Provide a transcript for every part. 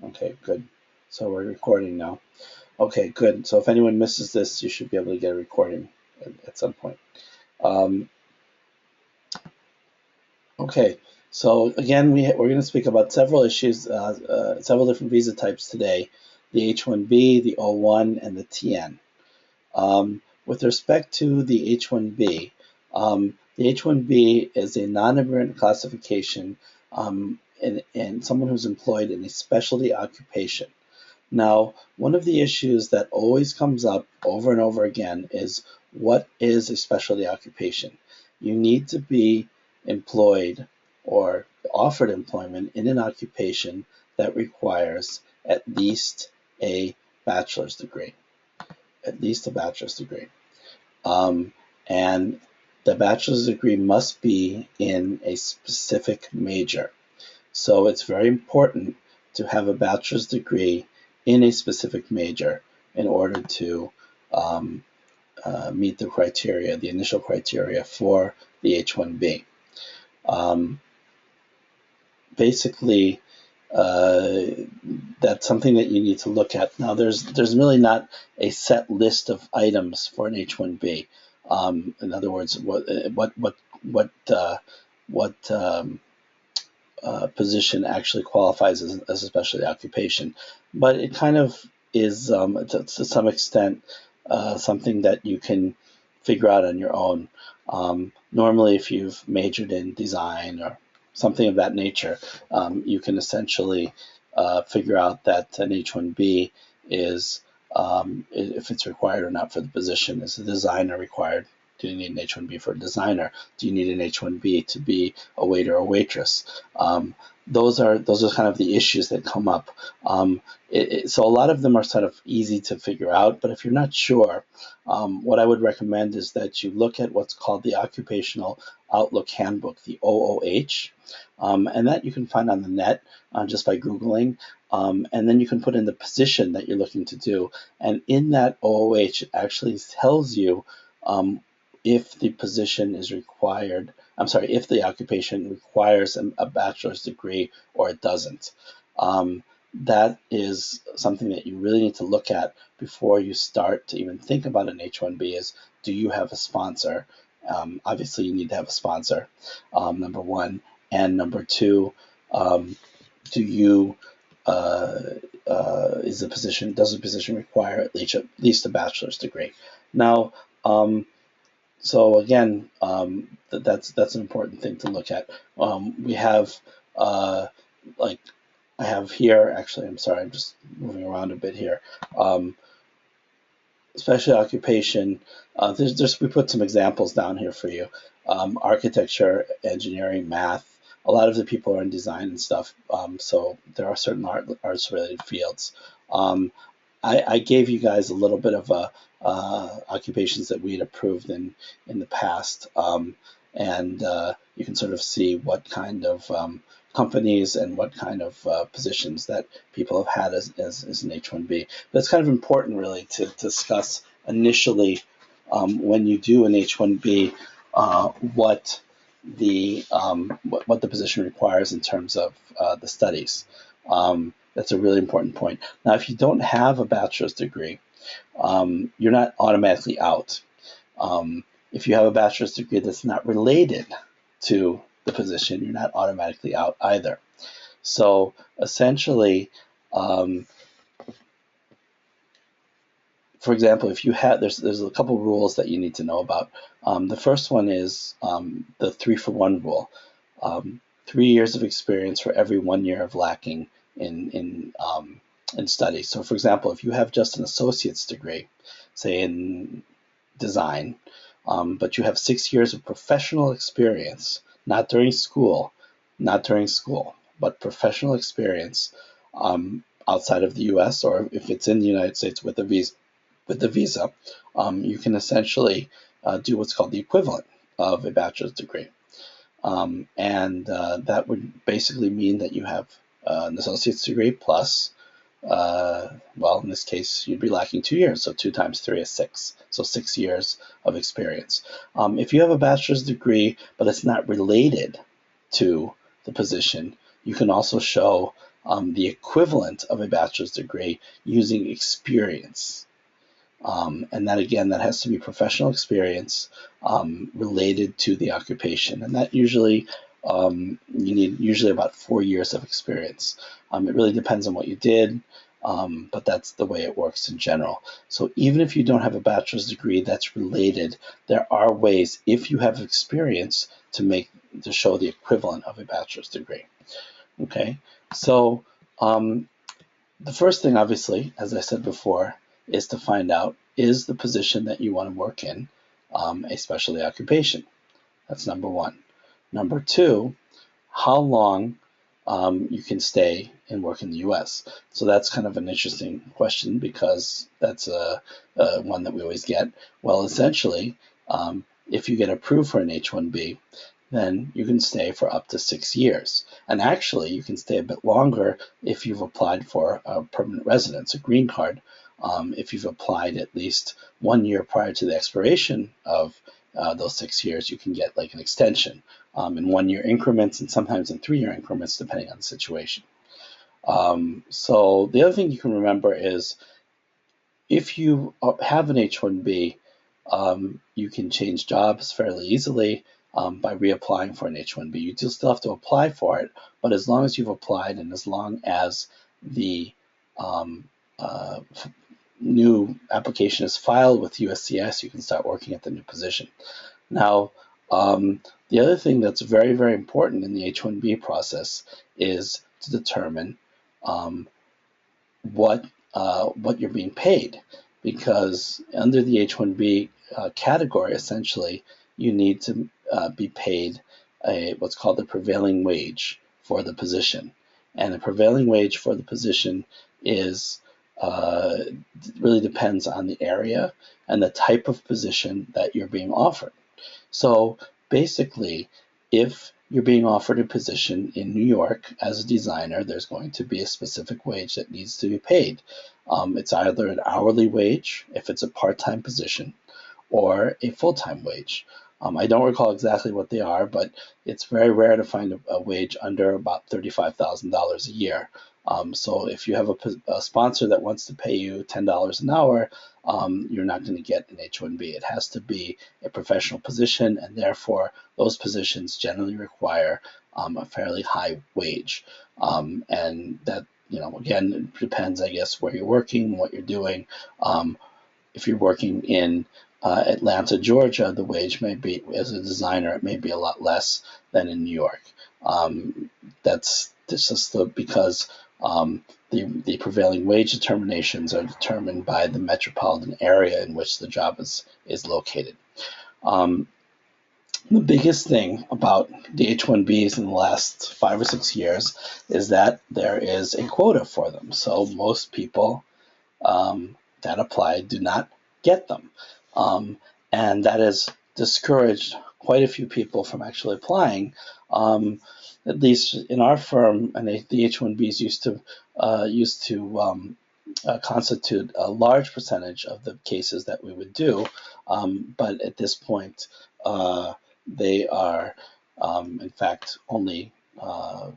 Okay, good. So we're recording now. Okay, good. So if anyone misses this, you should be able to get a recording at some point. Um, okay, so again, we're going to speak about several issues, several different visa types today, the H-1B, the O-1, and the TN. With respect to the H-1B, the H-1B is a non-immigrant classification and someone who's employed in a specialty occupation. Now, one of the issues that always comes up over and over again is what is a specialty occupation? You need to be employed or offered employment in an occupation that requires at least a bachelor's degree, at least a bachelor's degree. And the bachelor's degree must be in a specific major. So it's very important to have a bachelor's degree in a specific major in order to um, meet the criteria, the initial criteria for the H-1B. Um, basically, uh, that's something that you need to look at. Now, there's really not a set list of items for an H-1B. In other words, what position actually qualifies as a specialty occupation, but it kind of is to some extent something that you can figure out on your own. Normally, if you've majored in design or something of that nature, you can essentially figure out that an H-1B is if it's required or not for the position. Is the designer required? Do you need an H-1B for a designer? Do you need an H-1B to be a waiter or waitress? Those are kind of the issues that come up. So a lot of them are sort of easy to figure out, but if you're not sure, what I would recommend is that you look at what's called the Occupational Outlook Handbook, the OOH, and that you can find on the net just by Googling. And then you can put in the position that you're looking to do. And in that OOH, it actually tells you if the position is required, if the occupation requires a bachelor's degree or it doesn't. That is something that you really need to look at before you start to even think about an H-1B is, do you have a sponsor? Obviously, you need to have a sponsor, number one. And number two, do you does the position require at least a bachelor's degree? Now, so again, that's an important thing to look at. We have like I have here. Actually, I'm sorry, I'm just moving around a bit here. Special occupation. We put some examples down here for you. Architecture, engineering, math. A lot of the people are in design and stuff. So there are certain arts related fields. I gave you guys a little bit of occupations that we had approved in the past, and you can sort of see what kind of companies and what kind of positions that people have had as an H-1B. But it's kind of important, really, to discuss initially when you do an H-1B what the position requires in terms of the studies. That's a really important point. Now, if you don't have a bachelor's degree, you're not automatically out. If you have a bachelor's degree that's not related to the position, you're not automatically out either. So essentially, for example, if you have, there's a couple rules that you need to know about. The first one is the 3-for-1 rule. 3 years of experience for every 1 year of lacking in studies. So, for example, if you have just an associate's degree, say in design, but you have 6 years of professional experience, not during school, but professional experience outside of the U.S. or if it's in the United States with a visa, you can essentially do what's called the equivalent of a bachelor's degree. And that would basically mean that you have an associate's degree plus, well, in this case, you'd be lacking 2 years. So 2 times 3 is 6. So 6 years of experience. If you have a bachelor's degree, but it's not related to the position, you can also show the equivalent of a bachelor's degree using experience. And that, again, that has to be professional experience related to the occupation. And that usually, you need usually about 4 years of experience. It really depends on what you did, but that's the way it works in general. So even if you don't have a bachelor's degree that's related, there are ways, if you have experience, to show the equivalent of a bachelor's degree. Okay, so the first thing, obviously, as I said before, is to find out, is the position that you want to work in a specialty occupation? That's number one. Number two, how long you can stay and work in the U.S. So that's kind of an interesting question, because that's one that we always get. Well, essentially, if you get approved for an H-1B, then you can stay for up to 6 years. And actually, you can stay a bit longer if you've applied for a permanent residence, a green card. If you've applied at least 1 year prior to the expiration of those 6 years, you can get like an extension in 1 year increments, and sometimes in 3 year increments, depending on the situation. So the other thing you can remember is, if you have an H-1B, you can change jobs fairly easily by reapplying for an H-1B. You do still have to apply for it, but as long as you've applied, and as long as the new application is filed with USCIS, you can start working at the new position. Now, the other thing that's very, very important in the H-1B process is to determine what you're being paid, because under the H-1B category, essentially, you need to be paid what's called the prevailing wage for the position. And the prevailing wage for the position is really depends on the area and the type of position that you're being offered. So basically, if you're being offered a position in New York as a designer, there's going to be a specific wage that needs to be paid. It's either an hourly wage, if it's a part-time position, or a full-time wage. I don't recall exactly what they are, but it's very rare to find a wage under about $35,000 a year. So if you have a sponsor that wants to pay you $10 an hour, you're not going to get an H-1B. It has to be a professional position, and therefore those positions generally require a fairly high wage. And that, again, it depends, I guess, where you're working, what you're doing. If you're working in Atlanta, Georgia, the wage may be, as a designer, it may be a lot less than in New York. That's just because the prevailing wage determinations are determined by the metropolitan area in which the job is located. The biggest thing about the H-1Bs in the last 5 or 6 years is that there is a quota for them. So most people that apply do not get them. And that has discouraged quite a few people from actually applying. At least in our firm, and the H-1Bs used to constitute a large percentage of the cases that we would do, but at this point, they are, in fact, only a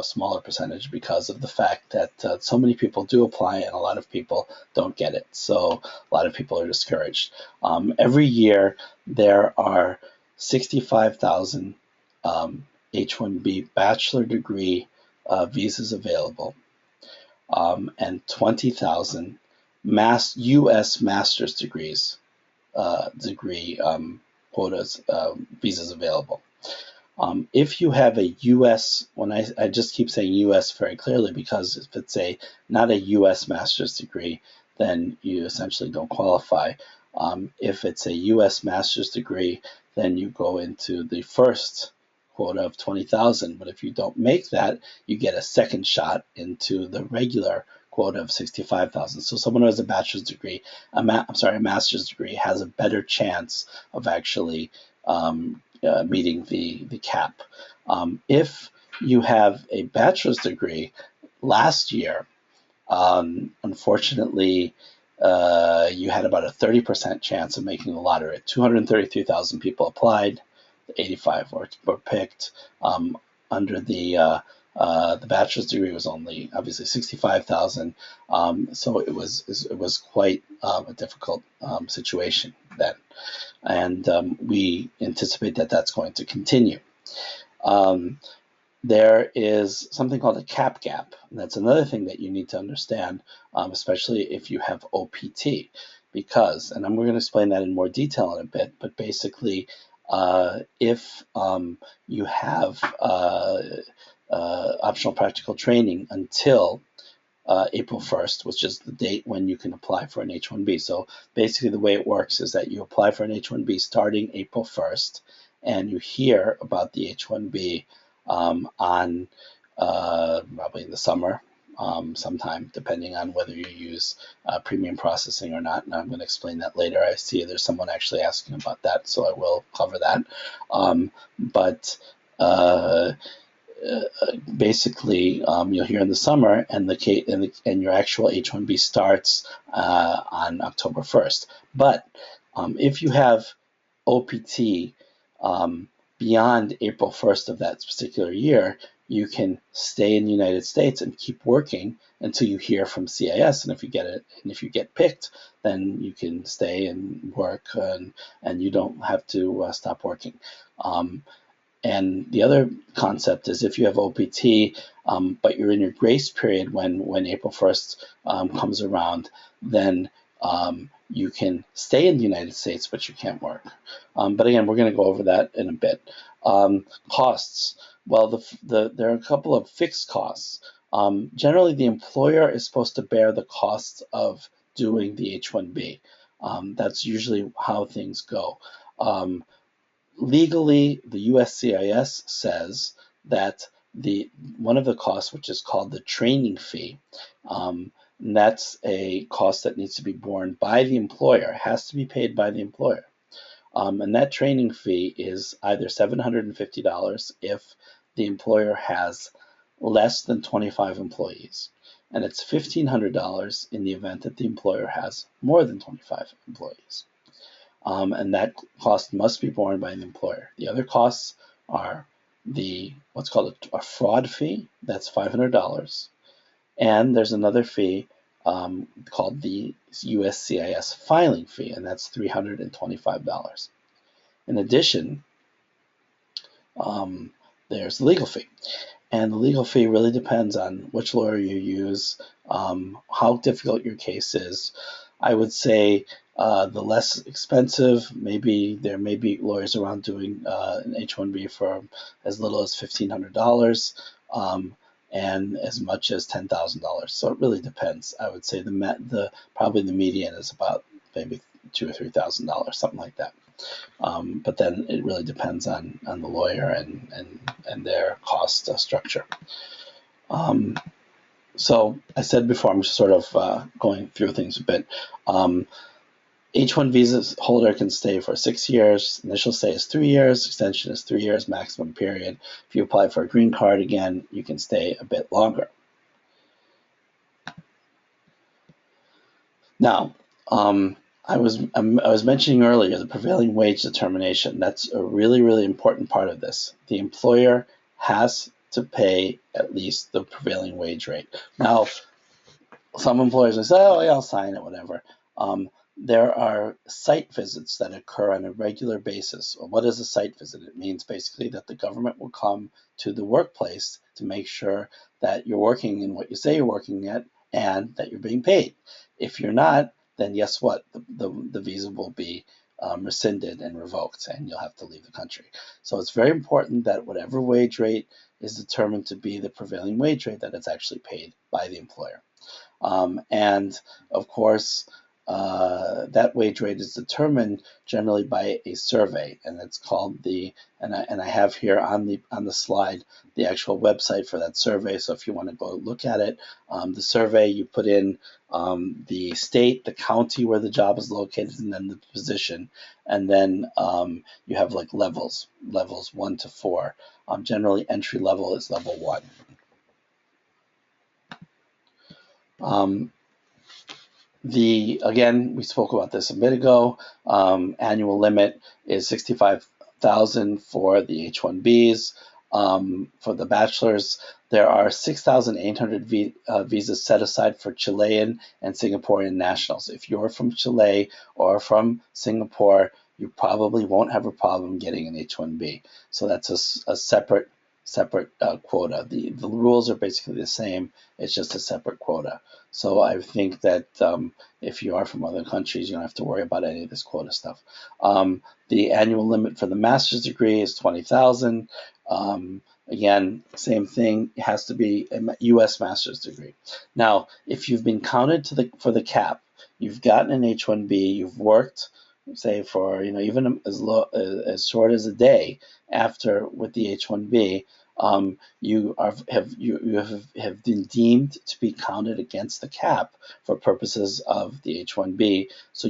smaller percentage, because of the fact that so many people do apply and a lot of people don't get it. So a lot of people are discouraged. Every year, there are 65,000 H-1B bachelor degree visas available, and 20,000 U.S. master's degrees quotas, visas available. If you have a U.S., I just keep saying U.S. very clearly, because if it's not a U.S. master's degree, then you essentially don't qualify. If it's a U.S. master's degree, then you go into the first quota of 20,000. But if you don't make that, you get a second shot into the regular quota of 65,000. So someone who has a bachelor's degree, a master's degree, has a better chance of actually meeting the cap. If you have a bachelor's degree, last year, unfortunately, you had about a 30% chance of making the lottery. 233,000 people applied, 85 were picked. Under the The bachelor's degree was only obviously 65,000. So it was quite a difficult situation then, and we anticipate that that's going to continue. There is something called a cap gap. And that's another thing that you need to understand, especially if you have OPT, because, and we're going to explain that in more detail in a bit, but basically, if you have optional practical training until April 1st, which is the date when you can apply for an H-1B. So basically the way it works is that you apply for an H-1B starting April 1st, and you hear about the H-1B on probably in the summer sometime, depending on whether you use premium processing or not. And I'm going to explain that later. I see there's someone actually asking about that, so I will cover that. But basically, you'll hear in the summer, and your actual H-1B starts on October 1st. But if you have OPT beyond April 1st of that particular year, you can stay in the United States and keep working until you hear from CIS. And if you get picked, then you can stay and work, and you don't have to stop working. And the other concept is if you have OPT, but you're in your grace period when April 1st comes around, then you can stay in the United States, but you can't work. But again, we're going to go over that in a bit. Costs. Well, there are a couple of fixed costs. Generally, the employer is supposed to bear the costs of doing the H-1B. That's usually how things go. Legally, the USCIS says that one of the costs, which is called the training fee, that's a cost that needs to be borne by the employer, has to be paid by the employer. And that training fee is either $750 if the employer has less than 25 employees, and it's $1,500 in the event that the employer has more than 25 employees. And that cost must be borne by the employer. The other costs are what's called a fraud fee, that's $500, and there's another fee called the USCIS filing fee, and that's $325. In addition, there's the legal fee, and the legal fee really depends on which lawyer you use, how difficult your case is. I would say the less expensive, there may be lawyers around doing an H-1B for as little as $1,500 and as much as $10,000. So it really depends. I would say probably the median is about maybe $2,000 or $3,000, something like that. But then it really depends on the lawyer and their cost structure. So I said before, I'm just sort of going through things a bit. H-1 visa holder can stay for 6 years. Initial stay is 3 years. Extension is 3 years, maximum period. If you apply for a green card again, you can stay a bit longer. Now, I was mentioning earlier the prevailing wage determination. That's a really, really important part of this. The employer has to pay at least the prevailing wage rate. Now, some employers will say, oh, yeah, I'll sign it, whatever. There are site visits that occur on a regular basis. Well, what is a site visit? It means basically that the government will come to the workplace to make sure that you're working in what you say you're working at and that you're being paid. If you're not, then guess what? The visa will be rescinded and revoked, and you'll have to leave the country. So it's very important that whatever wage rate is determined to be the prevailing wage rate, that it's actually paid by the employer. And of course, that wage rate is determined generally by a survey, and it's called and I have here on the slide the actual website for that survey. So if you want to go look at it, the survey, you put in the state, the county where the job is located, and then the position, and then you have like levels 1 to 4. Generally, entry level is level 1. Again, we spoke about this a bit ago. Annual limit is 65,000 for the H-1Bs. For the bachelor's, there are 6,800 visas set aside for Chilean and Singaporean nationals. If you're from Chile or from Singapore, you probably won't have a problem getting an H-1B. So that's a separate quota. The rules are basically the same. It's just a separate quota. So I think that if you are from other countries, you don't have to worry about any of this quota stuff. The annual limit for the master's degree is 20,000. Again, same thing. It has to be a U.S. master's degree. Now, if you've been counted for the cap, you've gotten an H-1B, you've worked, say for even as short as a day after with the H-1B, you have been deemed to be counted against the cap for purposes of the H-1B. So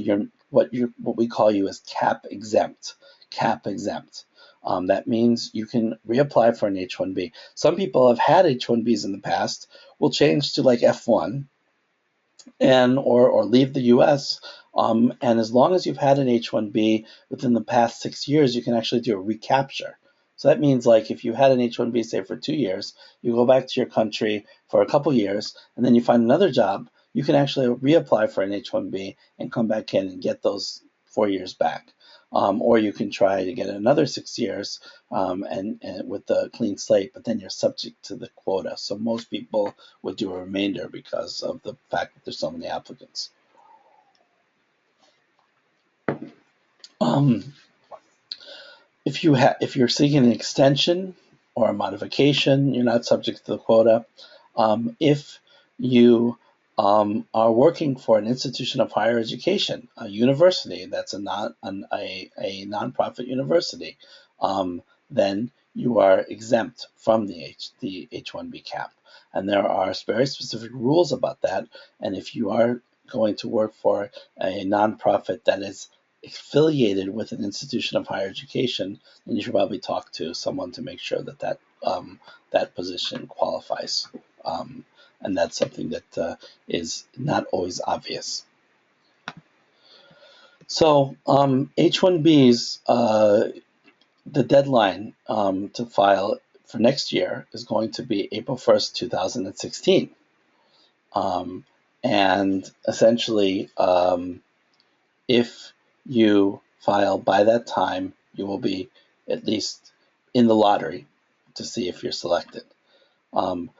what we call you as cap exempt. That means you can reapply for an H-1B. Some people have had H-1Bs in the past, will change to like F1 or leave the U.S. And as long as you've had an H-1B within the past 6 years, you can actually do a recapture. So that means like if you had an H-1B, say for 2 years, you go back to your country for a couple years, and then you find another job, you can actually reapply for an H-1B and come back in and get those 4 years back. Or you can try to get another 6 years and with the clean slate, but then you're subject to the quota. So most people would do a remainder because of the fact that there's so many applicants. If you're seeking an extension or a modification, you're not subject to the quota. If you are working for an institution of higher education, a university that's a nonprofit university, then you are exempt from the H-1B cap. And there are very specific rules about that. And if you are going to work for a nonprofit that is affiliated with an institution of higher education, then you should probably talk to someone to make sure that that position qualifies. And that's something that is not always obvious. So H-1Bs, the deadline to file for next year is going to be April 1st, 2016. And essentially, if you file by that time, you will be at least in the lottery to see if you're selected.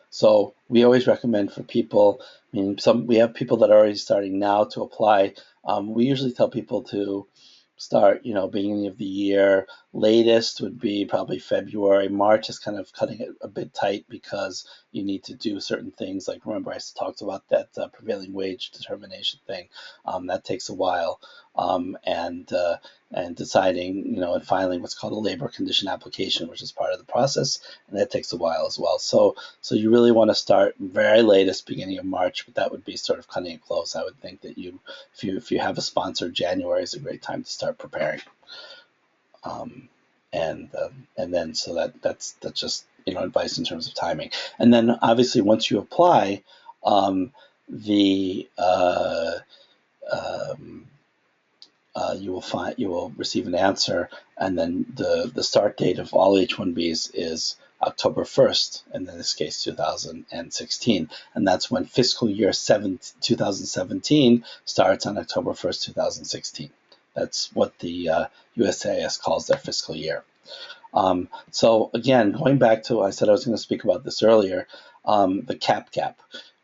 So we always recommend for people, we have people that are already starting now to apply. We usually tell people to start, beginning of the year. Latest would be probably February. March is kind of cutting it a bit tight because you need to do certain things. Like, remember I talked about that prevailing wage determination thing. That takes a while. And deciding, and filing what's called a labor condition application, which is part of the process, and that takes a while as well. So you really want to start very latest beginning of March, but that would be sort of cutting it close. I would think that if you have a sponsor, January is a great time to start preparing. And then so that's just advice in terms of timing. And then obviously once you apply, you will receive an answer, and then the start date of all H-1Bs is October 1st, and in this case 2016, and that's when fiscal year 2017 starts on October 1st, 2016. That's what the USCIS calls their fiscal year. So again, going back to, I said I was going to speak about this earlier, the cap,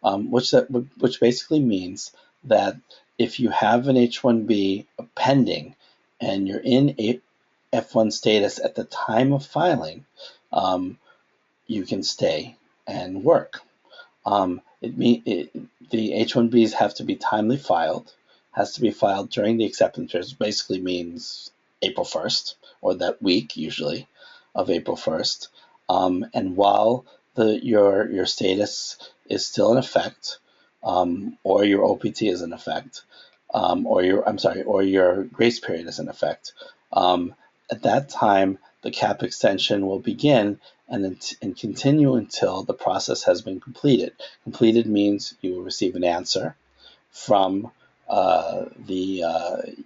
which basically means that if you have an H-1B pending and you're in F1 status at the time of filing, you can stay and work. The H-1Bs have to be timely filed, has to be filed during the acceptance period, which basically means April 1st, or that week usually of April 1st. And while your status is still in effect, or your OPT is in effect, or your grace period is in effect, at that time the cap extension will begin and continue until the process has been completed. Completed means you will receive an answer from the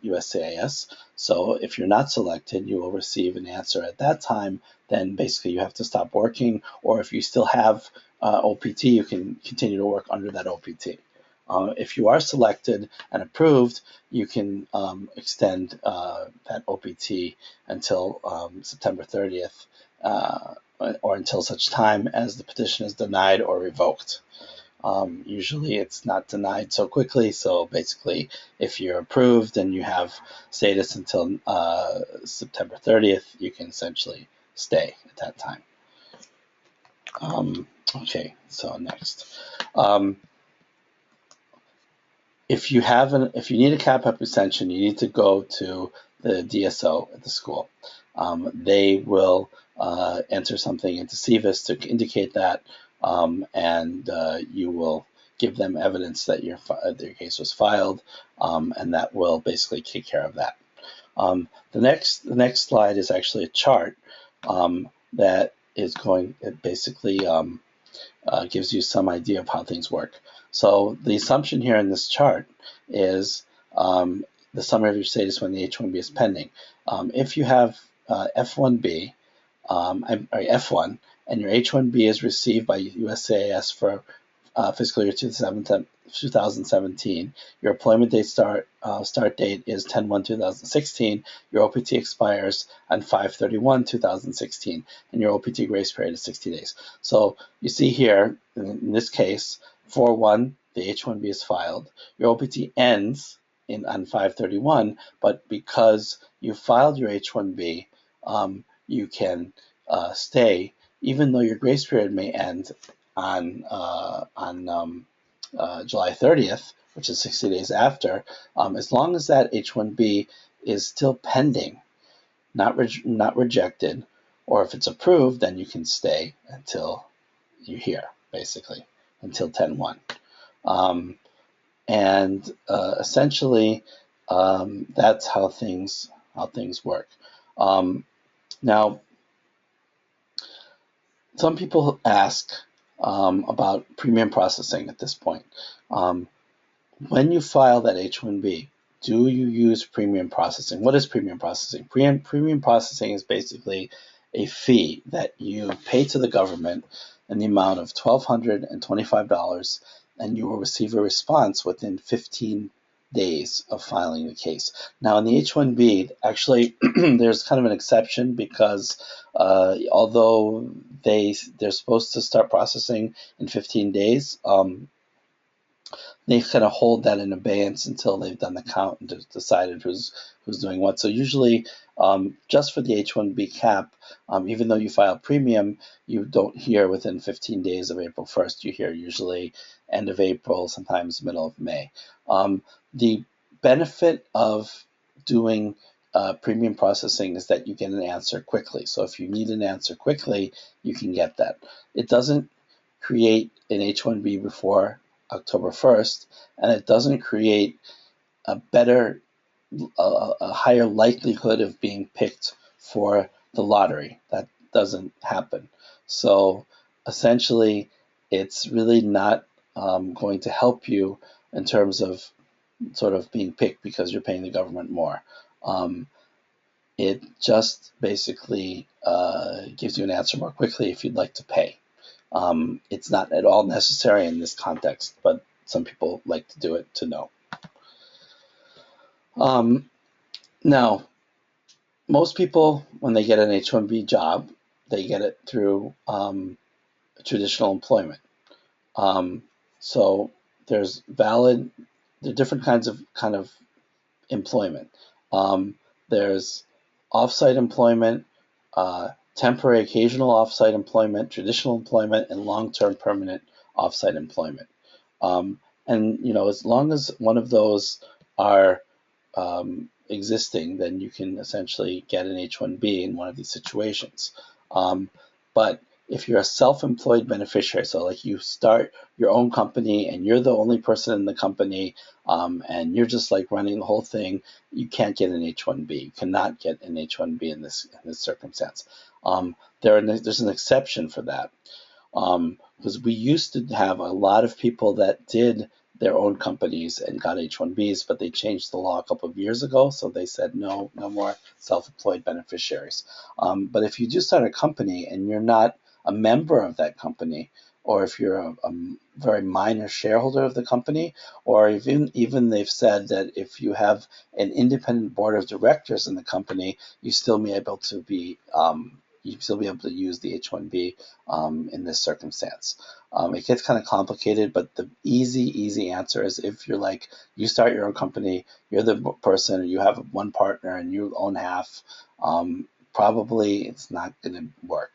USCIS. So if you're not selected, you will receive an answer at that time. Then basically you have to stop working, or if you still have OPT, you can continue to work under that OPT. If you are selected and approved, you can extend that OPT until September 30th, or until such time as the petition is denied or revoked. Usually it's not denied so quickly, so basically if you're approved and you have status until September 30th, you can essentially stay at that time. Okay, so next. If you need a CAP extension, you need to go to the DSO at the school. They will enter something into CVIS to indicate that, and you will give them evidence that your case was filed, and that will basically take care of that. The next slide is actually a chart that is it basically gives you some idea of how things work. So the assumption here in this chart is the summary of your status when the H-1B is pending. If you have F-1B, F-1, and your H-1B is received by USCIS for fiscal year 2017, your employment date start date is 10/1/2016, your OPT expires on 5/31/2016, and your OPT grace period is 60 days. So you see here, in this case, 4/1, the H-1B is filed. Your OPT ends on 5/31, but because you filed your H-1B, you can stay, even though your grace period may end on July 30th, which is 60 days after, as long as that H-1B is still pending, not rejected, or if it's approved, then you can stay until you hear, basically, until 10/1. Essentially, that's how things work. Now, some people ask about premium processing at this point. When you file that H-1B, do you use premium processing? What is premium processing? Premium processing is basically a fee that you pay to the government in the amount of $1,225, and you will receive a response within 15 days of filing the case. Now, in the H-1B, actually, there's kind of an exception because although they're supposed to start processing in 15 days, they kind of hold that in abeyance until they've done the count and decided who's doing what. So usually, just for the H-1B cap, even though you file premium, you don't hear within 15 days of April 1st. You hear usually end of April, sometimes middle of May. The benefit of doing premium processing is that you get an answer quickly. So if you need an answer quickly, you can get that. It doesn't create an H-1B before October 1st, and it doesn't create a higher likelihood of being picked for the lottery. That doesn't happen. So essentially, it's really not going to help you in terms of sort of being picked because you're paying the government more. It just basically gives you an answer more quickly if you'd like to pay. It's not at all necessary in this context, but some people like to do it to know. Now, most people, when they get an H-1B job, they get it through traditional employment. So there are different kinds of employment. There's off-site employment, temporary occasional off-site employment, traditional employment, and long-term permanent off-site employment. And as long as one of those are existing, then you can essentially get an H-1B in one of these situations. But if you're a self-employed beneficiary, so like you start your own company and you're the only person in the company, and you're just like running the whole thing, you can't get an H-1B. You cannot get an H-1B in this circumstance. There's an exception for that, because we used to have a lot of people that did their own companies and got H-1Bs, but they changed the law a couple of years ago, so they said no more self-employed beneficiaries. But if you do start a company and you're not a member of that company, or if you're a very minor shareholder of the company, or even they've said that if you have an independent board of directors in the company, you still be able to be use the H-1B in this circumstance. It gets kind of complicated, but the easy answer is if you're like, you start your own company, you're the person, you have one partner and you own half, probably it's not going to work.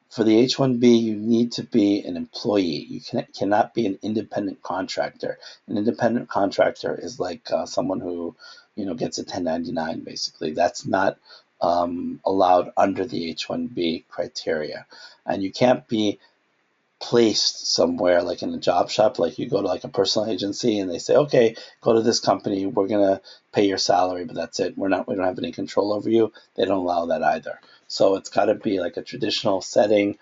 For the H-1B, you need to be an employee. You cannot be an independent contractor. An independent contractor is like someone who, gets a 1099 basically. That's not allowed under the H-1B criteria. And you can't be placed somewhere like in a job shop, like you go to like a personal agency and they say, okay, go to this company, we're gonna pay your salary, but that's it. We don't have any control over you. They don't allow that either. So it's got to be like a traditional setting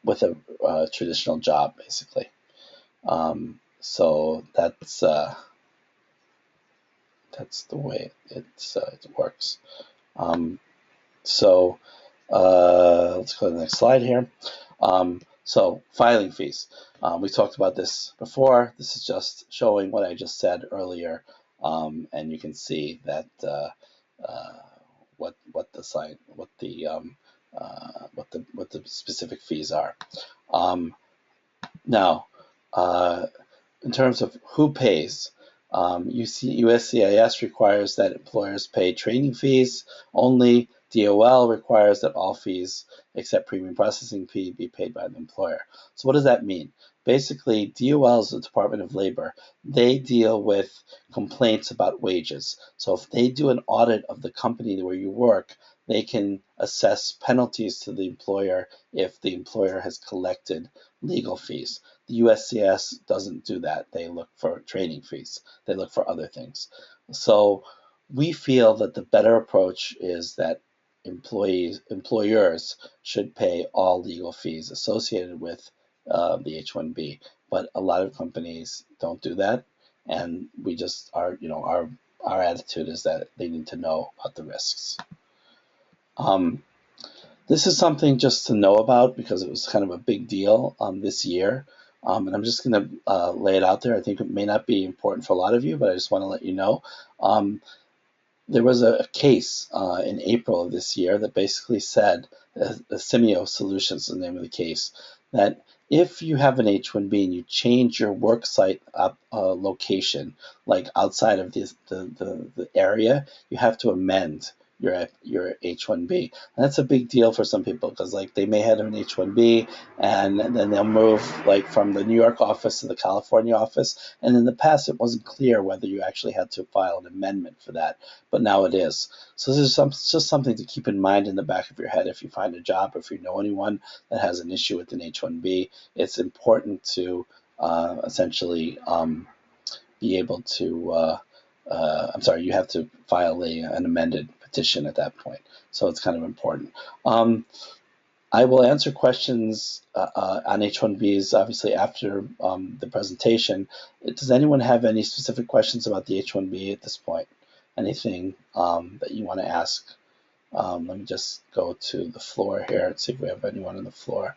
with a traditional job, basically. So that's the way it works. So let's go to the next slide here. So filing fees. We talked about this before. This is just showing what I just said earlier, and you can see that what the specific fees are. Now, in terms of who pays, USCIS requires that employers pay training fees only. DOL requires that all fees except premium processing fee be paid by the employer. So what does that mean? Basically, DOL is the Department of Labor. They deal with complaints about wages. So if they do an audit of the company where you work, they can assess penalties to the employer if the employer has collected legal fees. The USCIS doesn't do that. They look for training fees. They look for other things. So we feel that the better approach is that employers should pay all legal fees associated with the H-1B, but a lot of companies don't do that, and we just our attitude is that they need to know about the risks. This is something just to know about because it was kind of a big deal this year. And I'm just going to lay it out there. I think it may not be important for a lot of you, but I just want to let you know. There was a case in April of this year that basically said, Simeo Solutions is the name of the case, that if you have an H-1B and you change your work site location, like outside of the area, you have to amend your H-1B. And that's a big deal for some people because like they may have an H-1B and then they'll move like from the New York office to the California office. And in the past, it wasn't clear whether you actually had to file an amendment for that, but now it is. So this is just something to keep in mind in the back of your head if you find a job, or if you know anyone that has an issue with an H-1B. It's important to essentially be able to, you have to file an amended petition at that point. So it's kind of important. I will answer questions on H-1Bs, obviously, after the presentation. Does anyone have any specific questions about the H-1B at this point? Anything that you want to ask? Let me just go to the floor here and see if we have anyone on the floor.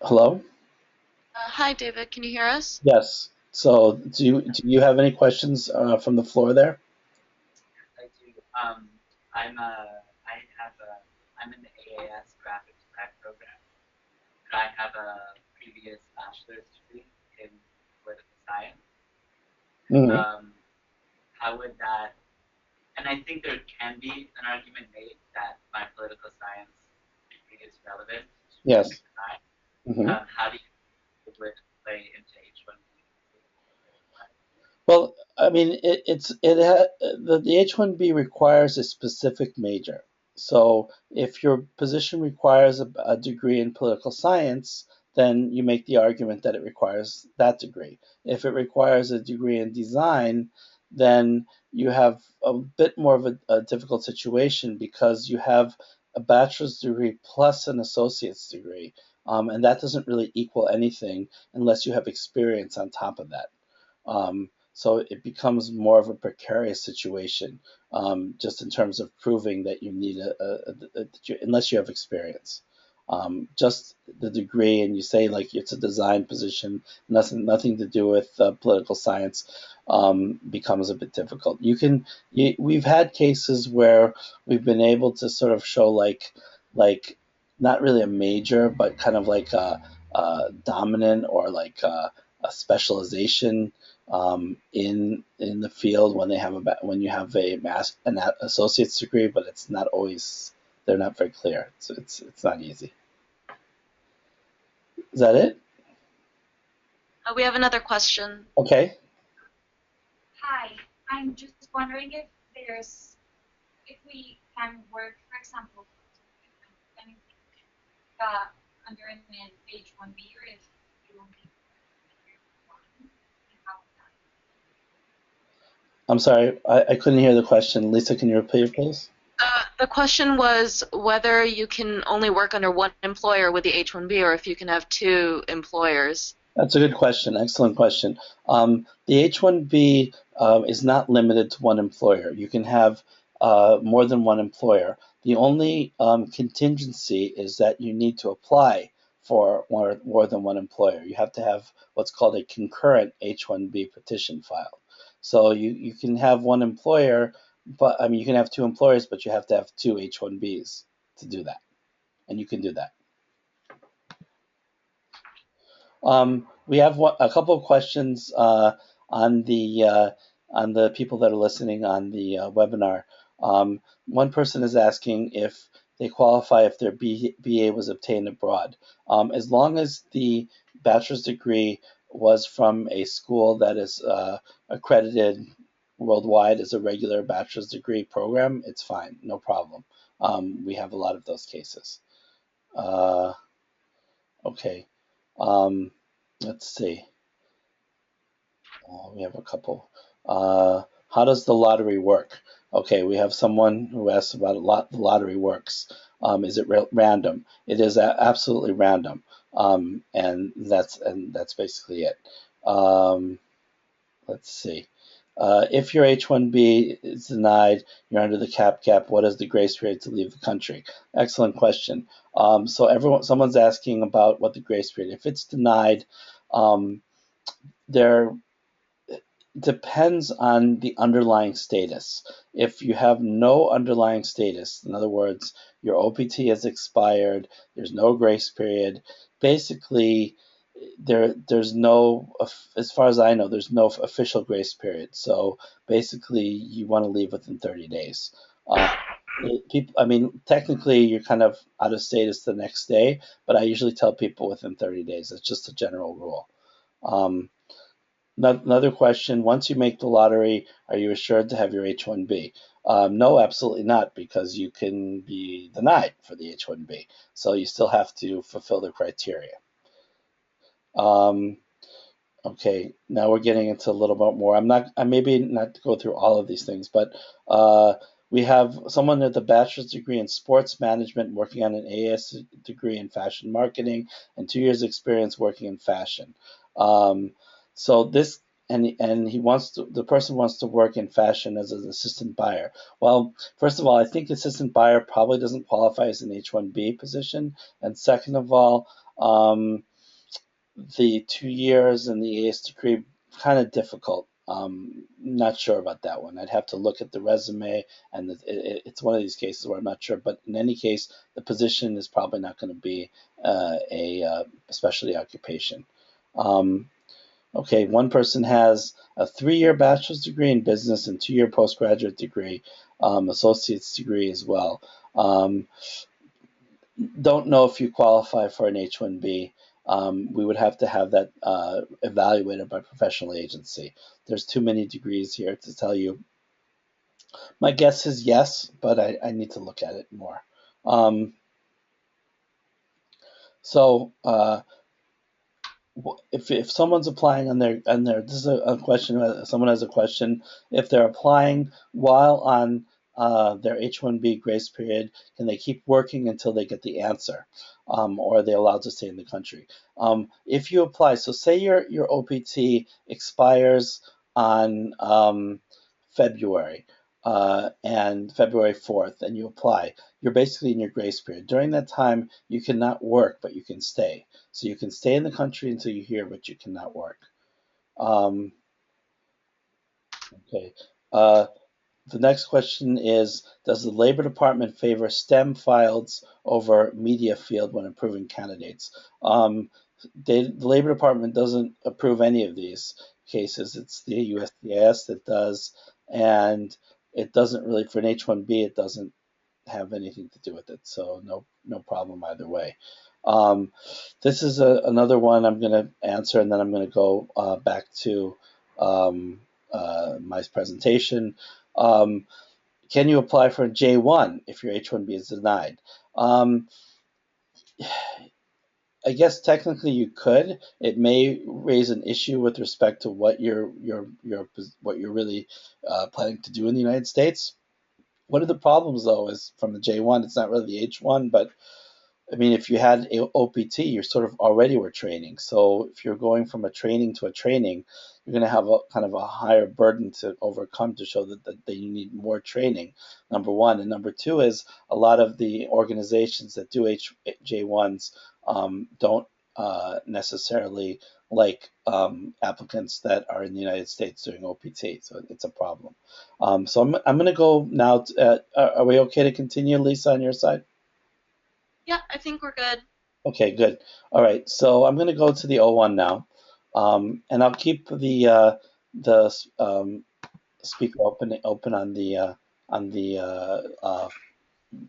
Hello? Hi, David. Can you hear us? Yes. So do you have any questions from the floor there? I do. I'm in the AAS graphic design program, but I have a previous bachelor's degree in political science. Mm-hmm. How would that? And I think there can be an argument made that my political science degree is relevant to Yes. design. Mm-hmm. How do you think it would play into H-1B? Well, I mean, the H-1B requires a specific major. So if your position requires a degree in political science, then you make the argument that it requires that degree. If it requires a degree in design, then you have a bit more of a difficult situation because you have a bachelor's degree plus an associate's degree. and that doesn't really equal anything unless you have experience on top of that. So it becomes more of a precarious situation, just in terms of proving that you need unless you have experience. Just the degree, and you say like it's a design position, nothing to do with political science, becomes a bit difficult. We've had cases where we've been able to sort of show like not really a major, but kind of like a dominant or like a specialization in the field when when you have an associate's degree, but it's not always, they're not very clear. So it's not easy. Is that it? We have another question. Okay. Hi, I'm just wondering if we can work, for example, under an H-1B, or if you will be I'm sorry, I couldn't hear the question. Lisa, can you repeat it, please? The question was whether you can only work under one employer with the H-1B, or if you can have two employers. That's a good question. Excellent question. The H-1B is not limited to one employer. You can have more than one employer. The only contingency is that you need to apply for more than one employer. You have to have what's called a concurrent H-1B petition filed. So you can have one employer, but I mean you can have two employers, but you have to have two H-1Bs to do that, and you can do that. We have a couple of questions on the people that are listening on the webinar. One person is asking if they qualify if their BA was obtained abroad. As long as the bachelor's degree was from a school that is accredited worldwide as a regular bachelor's degree program, it's fine, no problem. We have a lot of those cases. Okay. Let's see. We have a couple. How does the lottery work? Okay, we have someone who asks about the lottery works. Is it random? It is absolutely random, and that's basically it. Let's see. If your H-1B is denied, you're under the cap. What is the grace period to leave the country? Excellent question. Someone's asking about what the grace period. If it's denied, there depends on the underlying status. If you have no underlying status, in other words, your OPT has expired, there's no grace period, basically there's no, as far as I know, there's no official grace period. So basically you want to leave within 30 days. I mean, technically you're kind of out of status the next day, but I usually tell people within 30 days. It's just a general rule. Another question, once you make the lottery, are you assured to have your H-1B? No, absolutely not, because you can be denied for the H-1B. So you still have to fulfill the criteria. Okay, now we're getting into a little bit more. I'm maybe not to go through all of these things, but we have someone with a bachelor's degree in sports management working on an AS degree in fashion marketing and 2 years experience working in fashion. So this, and the person wants to work in fashion as an assistant buyer. Well, first of all, I think assistant buyer probably doesn't qualify as an H-1B position. And second of all, the 2 years and the AS degree, kind of difficult. Not sure about that one. I'd have to look at the resume, and it's one of these cases where I'm not sure. But in any case, the position is probably not going to be a specialty occupation. Okay, one person has a 3-year bachelor's degree in business and 2-year postgraduate degree, associate's degree as well. Don't know if you qualify for an H-1B. We would have to have that evaluated by a professional agency. There's too many degrees here to tell you. My guess is yes, but I need to look at it more. If someone's applying on their this is a question, someone has a question, if they're applying while on their H-1B grace period? Can they keep working until they get the answer, or are they allowed to stay in the country? If you apply, so say your OPT expires on February and February 4th, and you apply, you're basically in your grace period. During that time, you cannot work, but you can stay. So you can stay in the country until you hear, but you cannot work. Okay. The next question is, does the Labor Department favor STEM fields over media field when approving candidates? The Labor Department doesn't approve any of these cases. It's the USCIS that does, and it doesn't really, for an H-1B, it doesn't have anything to do with it. So no problem either way. This is another one I'm going to answer, and then I'm going to go back to my presentation. Can you apply for a J1 if your H-1B is denied? I guess technically you could. It may raise an issue with respect to what you're really planning to do in the United States. One of the problems, though, is from the J1, it's not really the H1, but I mean, if you had OPT, you're sort of already were training. So if you're going from a training to a training, you're going to have a kind of a higher burden to overcome to show that you need more training, number one. And number two is a lot of the organizations that do J1s don't necessarily like applicants that are in the United States doing OPT. So it's a problem. So I'm going to go now. Are we okay to continue, Lisa, on your side? Yeah, I think we're good. Okay, good. All right, so I'm going to go to the O1 now, and I'll keep the speaker open on the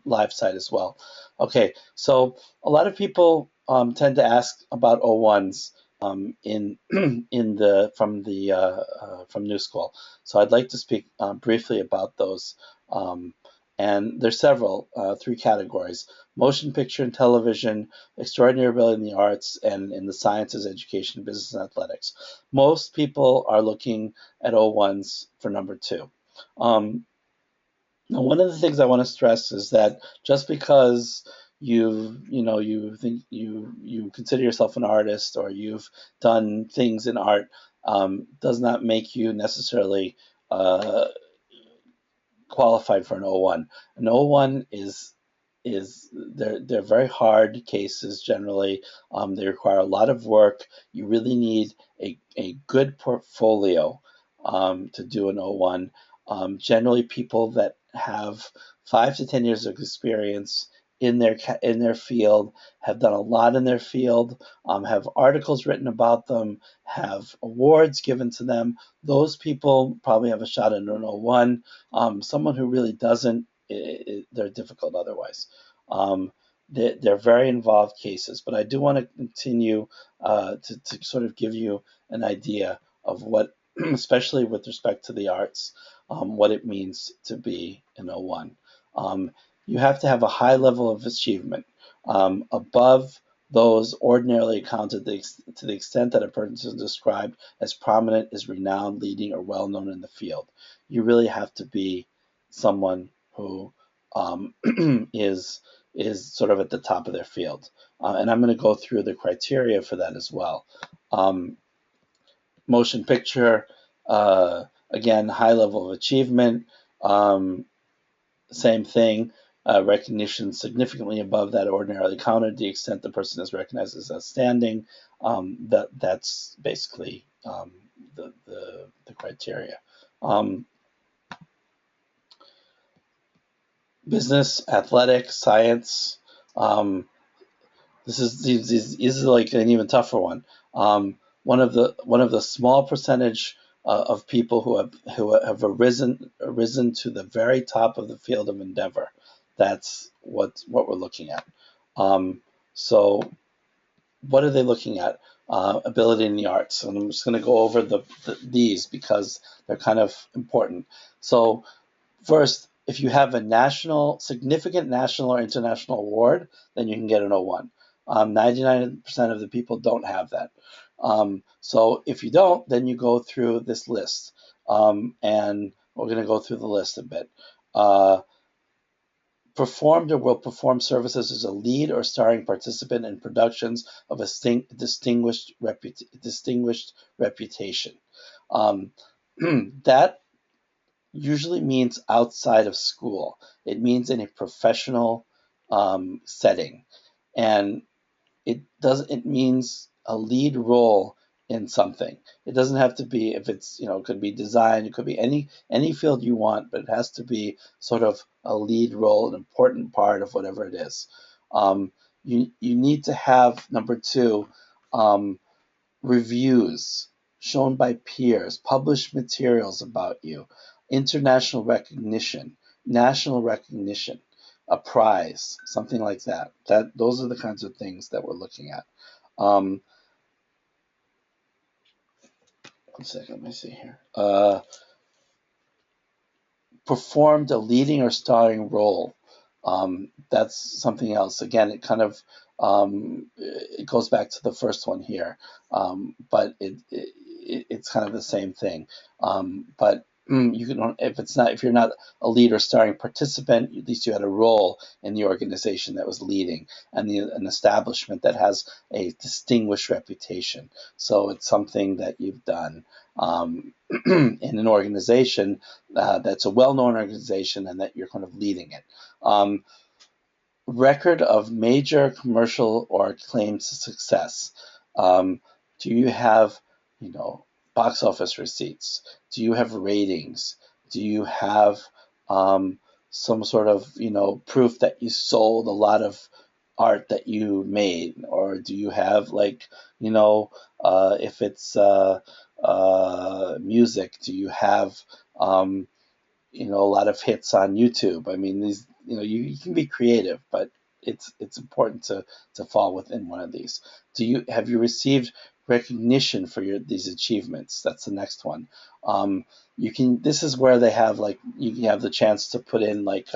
live side as well. Okay, so a lot of people tend to ask about O1s in from New School. So I'd like to speak briefly about those. And there's several, three categories: motion picture and television, extraordinary ability in the arts, and in the sciences, education, business, and athletics. Most people are looking at O1s for number two. Now, one of the things I want to stress is that just because you think you consider yourself an artist, or you've done things in art, does not make you necessarily qualified for an O1. An O1 is they're very hard cases generally. They require a lot of work. You really need a good portfolio to do an O1. Generally, people that have 5 to 10 years of experience in their field, have done a lot in their field, have articles written about them, have awards given to them. Those people probably have a shot at an O1. Someone who really doesn't, they're difficult otherwise. They're very involved cases, but I do want to continue to sort of give you an idea of what, especially with respect to the arts, what it means to be an O1. You have to have a high level of achievement, above those ordinarily accounted to the extent that a person is described as prominent, is renowned, leading, or well known in the field. You really have to be someone who is sort of at the top of their field. And I'm going to go through the criteria for that as well. Motion picture, again, high level of achievement, same thing. Recognition significantly above that ordinarily counted, the extent the person is recognized as outstanding. That's basically the criteria. Business, athletics, science. This is like an even tougher one. One of the small percentage of people who have arisen to the very top of the field of endeavor. That's what we're looking at. So what are they looking at? Ability in the arts. And I'm just going to go over these because they're kind of important. So first, if you have a significant national or international award, then you can get an O1. 99% of the people don't have that. So if you don't, then you go through this list. And we're going to go through the list a bit. Uh, Performed or will perform services as a lead or starring participant in productions of a distinguished reputation. Um, that usually means outside of school. It means in a professional setting, and it means a lead role in something. It doesn't have to be, if it's, it could be design, it could be any field you want, but it has to be sort of a lead role, an important part of whatever it is. You need to have, number two, um, reviews shown by peers, published materials about you, international recognition, national recognition, a prize, something like that. Those are the kinds of things that we're looking at. Um, one second, let me see here. Performed a leading or starring role. That's something else. Again, it kind of it goes back to the first one here, but it's kind of the same thing. But you can, if you're not a lead or starring participant, at least you had a role in the organization that was leading, and an establishment that has a distinguished reputation. So it's something that you've done in an organization that's a well-known organization and that you're kind of leading it. Record of major commercial or claims to success. Do you have, box office receipts? Do you have ratings? Do you have some sort of, proof that you sold a lot of art that you made? Or do you have, like, if it's music, do you have a lot of hits on YouTube? I mean, these, you can be creative, but it's important to fall within one of these. Have you received recognition for these achievements? That's the next one. This is where they have, like, you can have the chance to put in, like,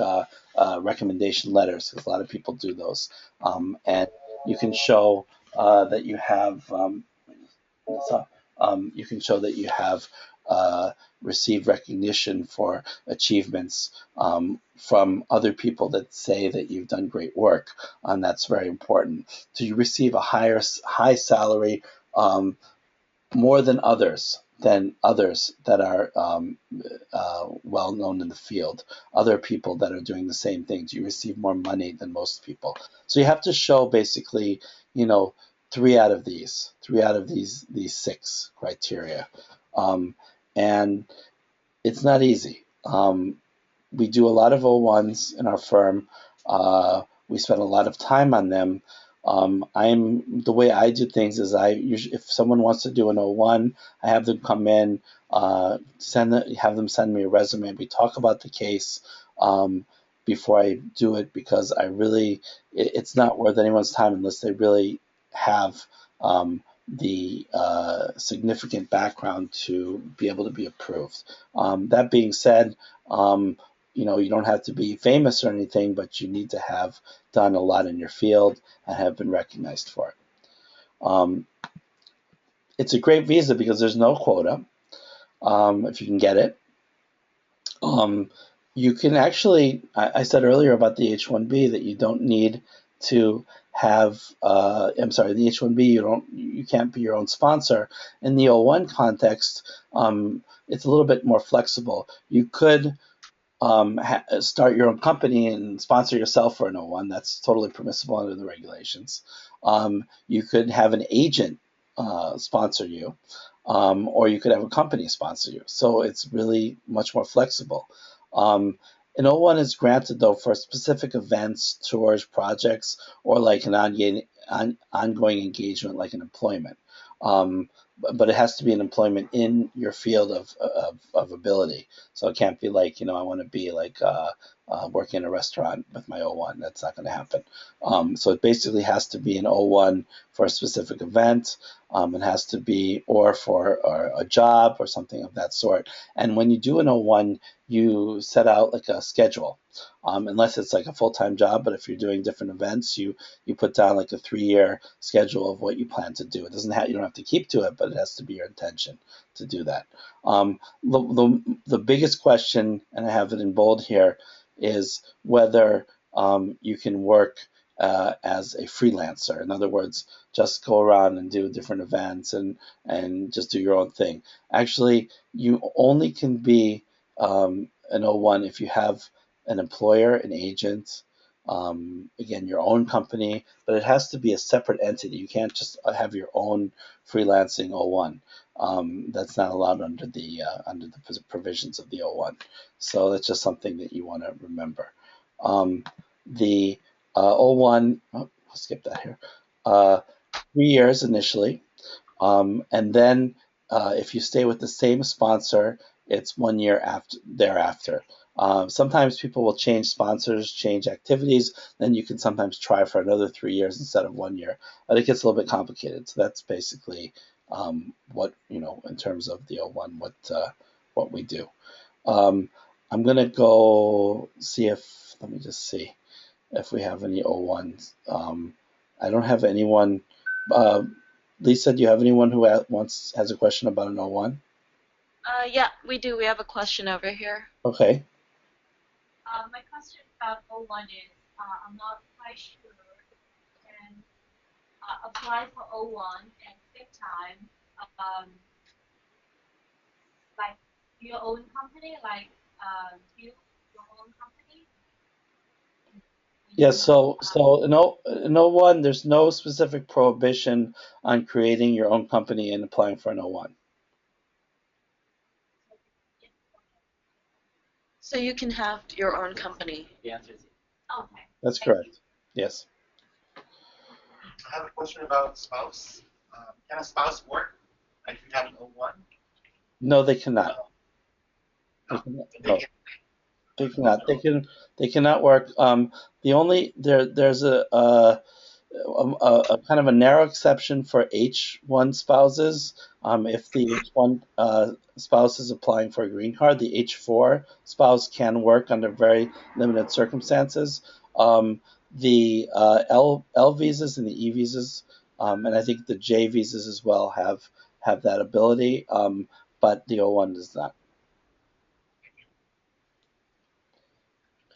recommendation letters, because a lot of people do those, and you can show that you have you can show that you have received recognition for achievements from other people that say that you've done great work, and that's very important. Do you receive a high salary, more than others that are well known in the field? Other people that are doing the same thing, do you receive more money than most people? So you have to show, basically, three out of these six criteria, and it's not easy. We do a lot of O1s in our firm. We spend a lot of time on them. The way I do things is, if someone wants to do an O1, I have them come in, have them send me a resume. We talk about the case before I do it, because it's not worth anyone's time unless they really have the significant background to be able to be approved. That being said, you don't have to be famous or anything, but you need to have done a lot in your field and have been recognized for it. It's a great visa because there's no quota, if you can get it. You can actually, I said earlier about the H-1B that you don't need to have, the H-1B, you can't be your own sponsor. In the O-1 context, it's a little bit more flexible. You could start your own company and sponsor yourself for an O1. That's totally permissible under the regulations. You could have an agent sponsor you, or you could have a company sponsor you. So it's really much more flexible. An O1 is granted, though, for specific events, tours, projects, or like an ongoing engagement, like an employment. But it has to be an employment in your field of ability. So it can't be like, I want to be like working in a restaurant with my O1. That's not going to happen. So it basically has to be an O1 for a specific event. It has to be, or a job or something of that sort. And when you do an O1, you set out like a schedule, unless it's like a full-time job. But if you're doing different events, you put down like a 3-year schedule of what you plan to do. You don't have to keep to it, but but it has to be your intention to do that. The biggest question, and I have it in bold here, is whether you can work as a freelancer. In other words, just go around and do different events and just do your own thing. Actually, you only can be an O1 if you have an employer, an agent, again, your own company, but it has to be a separate entity. You can't just have your own freelancing O1. That's not allowed under the provisions of the O1. So that's just something that you want to remember. The O1, I'll skip that here. 3 years initially, and then if you stay with the same sponsor, it's 1 year after thereafter. Sometimes people will change sponsors, change activities, then you can sometimes try for another 3 years instead of 1 year. But it gets a little bit complicated. So that's basically what, in terms of the O1, what we do. I'm going to go see let me just see if we have any O1s. I don't have anyone. Lisa, do you have anyone who has a question about an O1? Yeah, we do. We have a question over here. Okay. My question about O1 is, I'm not quite sure you can apply for O1 at the same time, like your own company, like build your own company. Yes, so in O1, there's no specific prohibition on creating your own company and applying for an O1. So you can have your own company. The answer is yes. Okay. That's correct. Yes. I have a question about spouse. Can a spouse work if you have an O1? No, they cannot. No. No. They cannot. They cannot work. There's a kind of a narrow exception for H1 spouses. If the H1 spouse is applying for a green card, the H4 spouse can work under very limited circumstances. The L visas and the E visas, and I think the J visas as well have that ability, but the O1 does not.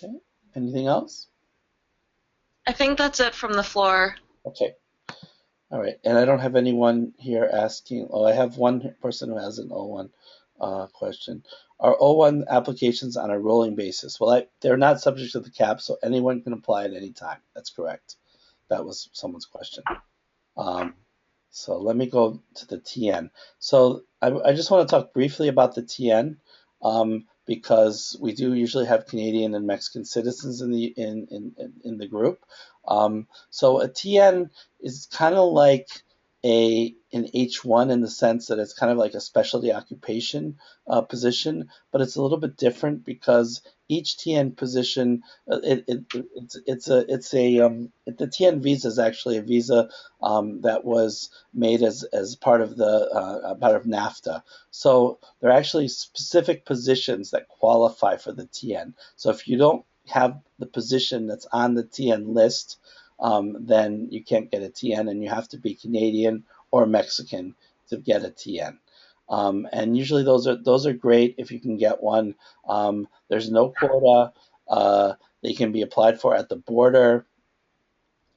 Okay. Anything else? I think that's it from the floor. Okay. All right. And I don't have anyone here asking. Oh, I have one person who has an O1 question. Are O1 applications on a rolling basis? Well, they're not subject to the cap, so anyone can apply at any time. That's correct. That was someone's question. So let me go to the TN. So I just want to talk briefly about the TN because we do usually have Canadian and Mexican citizens in the group. So a TN is kind of like an H1 in the sense that it's kind of like a specialty occupation position, but it's a little bit different because each TN position, the TN visa is actually a visa that was made as part of NAFTA. So there are actually specific positions that qualify for the TN. So if you don't have the position that's on the TN list, then you can't get a TN, and you have to be Canadian or Mexican to get a TN. And usually those are great if you can get one. There's no quota. They can be applied for at the border.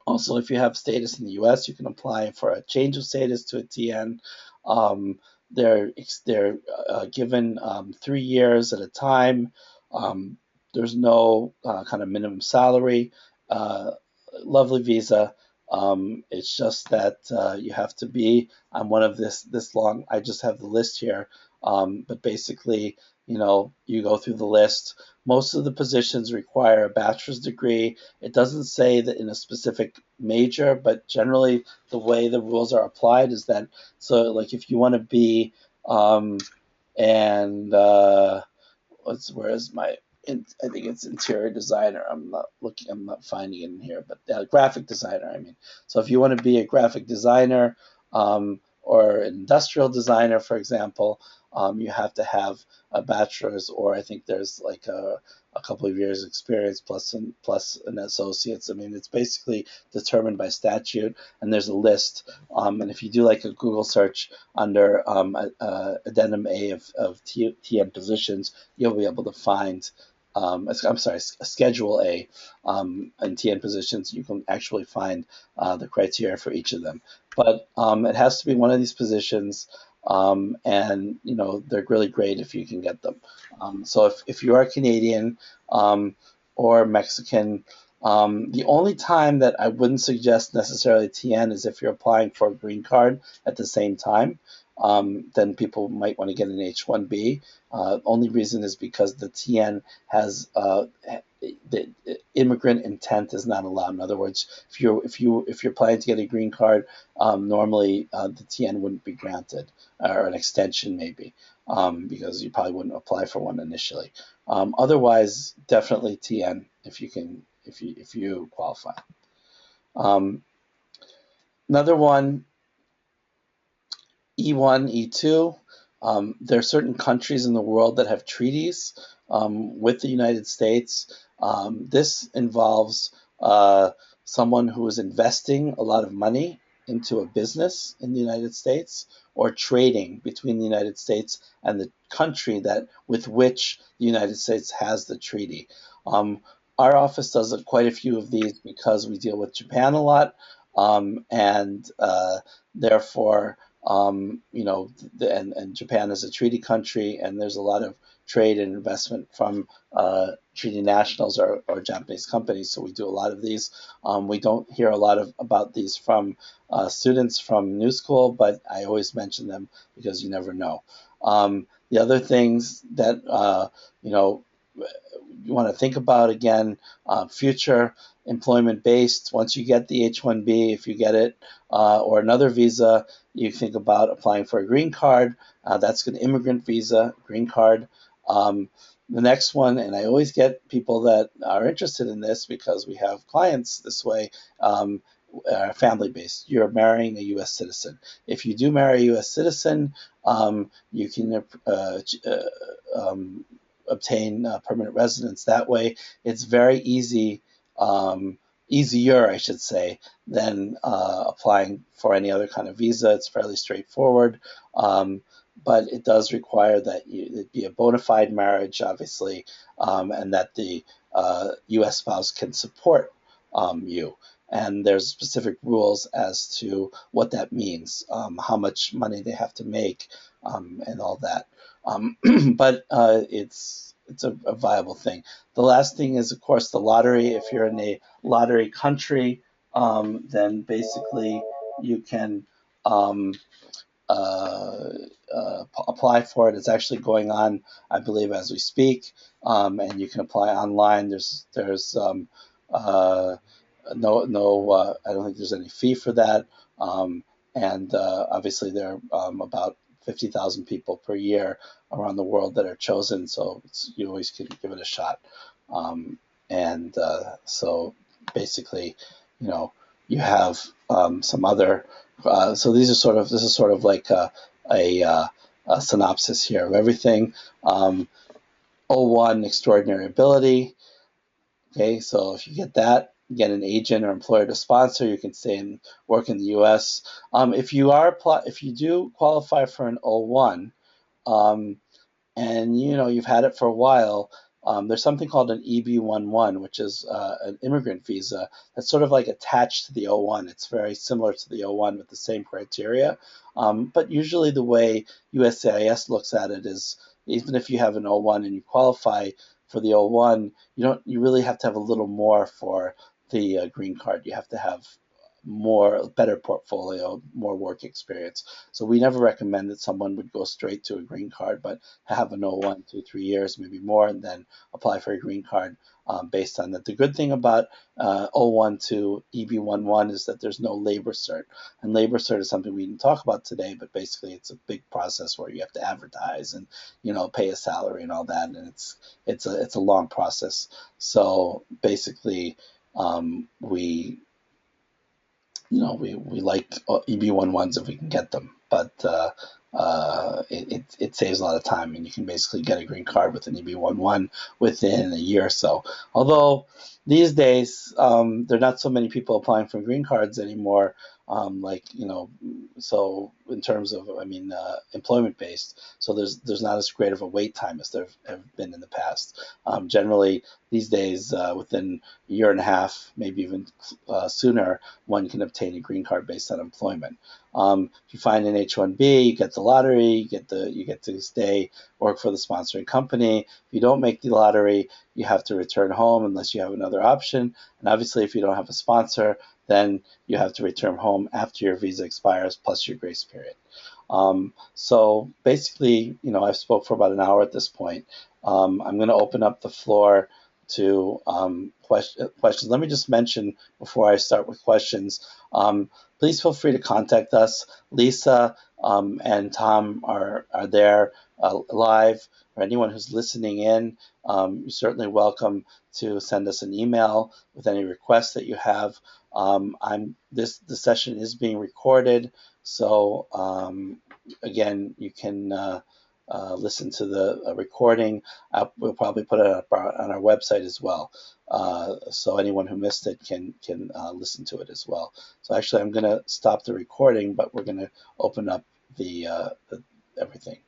Also, if you have status in the U.S., you can apply for a change of status to a TN. They're given 3 years at a time. There's no kind of minimum salary. Lovely visa. It's just that you have to be on one of this long. I just have the list here, but basically, you go through the list. Most of the positions require a bachelor's degree. It doesn't say that in a specific major, but generally the way the rules are applied is that, so like if you want to be, I think it's interior designer. I'm not finding it in here, but graphic designer, I mean. So if you want to be a graphic designer, or or an industrial designer, for example, you have to have a bachelor's, or I think there's like a couple of years experience plus an associate's. I mean, it's basically determined by statute, and there's a list. And if you do like a Google search under addendum A of TN positions, you'll be able to find. I'm sorry, Schedule A in TN positions. You can actually find the criteria for each of them. But it has to be one of these positions, and they're really great if you can get them. So if you are Canadian or Mexican, the only time that I wouldn't suggest necessarily TN is if you're applying for a green card at the same time. Then people might want to get an H-1B. Only reason is because the TN has the immigrant intent is not allowed. In other words, if you're planning to get a green card, normally the TN wouldn't be granted, or an extension maybe, because you probably wouldn't apply for one initially. Otherwise, definitely TN if you qualify. Another one, E1, E2. There are certain countries in the world that have treaties with the United States. This involves someone who is investing a lot of money into a business in the United States, or trading between the United States and the country with which the United States has the treaty. Our office does quite a few of these because we deal with Japan a lot, and therefore, and Japan is a treaty country, and there's a lot of trade and investment from treaty nationals or Japanese companies. So we do a lot of these. We don't hear a lot about these from students from New School, but I always mention them because you never know. The other things that you want to think about, again, future employment based. Once you get the H-1B, if you get it, or another visa, you think about applying for a green card. That's an immigrant visa, green card. The next one, and I always get people that are interested in this because we have clients this way, family-based. You're marrying a U.S. citizen. If you do marry a U.S. citizen, you can obtain permanent residence that way. It's very easy, easier, I should say, than applying for any other kind of visa. It's fairly straightforward, but it does require that it be a bona fide marriage, obviously, and that the U.S. spouse can support you. And there's specific rules as to what that means, how much money they have to make, and all that. But it's a viable thing. The last thing is, of course, the lottery. If you're in a lottery country, then basically you can apply for it. It's actually going on, I believe, as we speak, and you can apply online. There's no, I don't think there's any fee for that, and obviously there are about 50,000 people per year around the world that are chosen, so you always can give it a shot. And so basically, you have some other. So this is sort of like a synopsis here of everything. O1, extraordinary ability. Okay, so if you get that, get an agent or employer to sponsor, you can stay and work in the U.S. If you do qualify for an O1, and you've had it for a while, there's something called an EB-11, which is an immigrant visa that's sort of like attached to the O1. It's very similar to the O1 with the same criteria, but usually the way USCIS looks at it is, even if you have an O1 and you qualify for the O1, you really have to have a little more for the green card. You have to have better portfolio, more work experience. So we never recommend that someone would go straight to a green card, but have an O1, 2-3 years, maybe more, and then apply for a green card based on that. The good thing about O1 to EB-11 is that there's no labor cert. And labor cert is something we didn't talk about today, but basically it's a big process where you have to advertise and pay a salary and all that, and it's a long process. So basically, we like EB-11s if we can get them, but it saves a lot of time, and you can basically get a green card with an EB-11 within a year or so. Although these days there are not so many people applying for green cards anymore. So in terms of, employment based, so there's not as great of a wait time as there have been in the past. Generally, these days, within a year and a half, maybe even sooner, one can obtain a green card based on employment. If you find an H-1B, you get the lottery, you get to stay, work for the sponsoring company. If you don't make the lottery, you have to return home unless you have another option. And obviously, if you don't have a sponsor, then you have to return home after your visa expires plus your grace period. So basically, I've spoke for about an hour at this point. I'm going to open up the floor to questions. Let me just mention before I start with questions, please feel free to contact us. Lisa and Tom are there live, or anyone who's listening in. You're certainly welcome to send us an email with any requests that you have. The session is being recorded, so again, you can listen to the recording. We'll probably put it up on our website as well, so anyone who missed it can listen to it as well. So actually, I'm going to stop the recording, but we're going to open up the everything.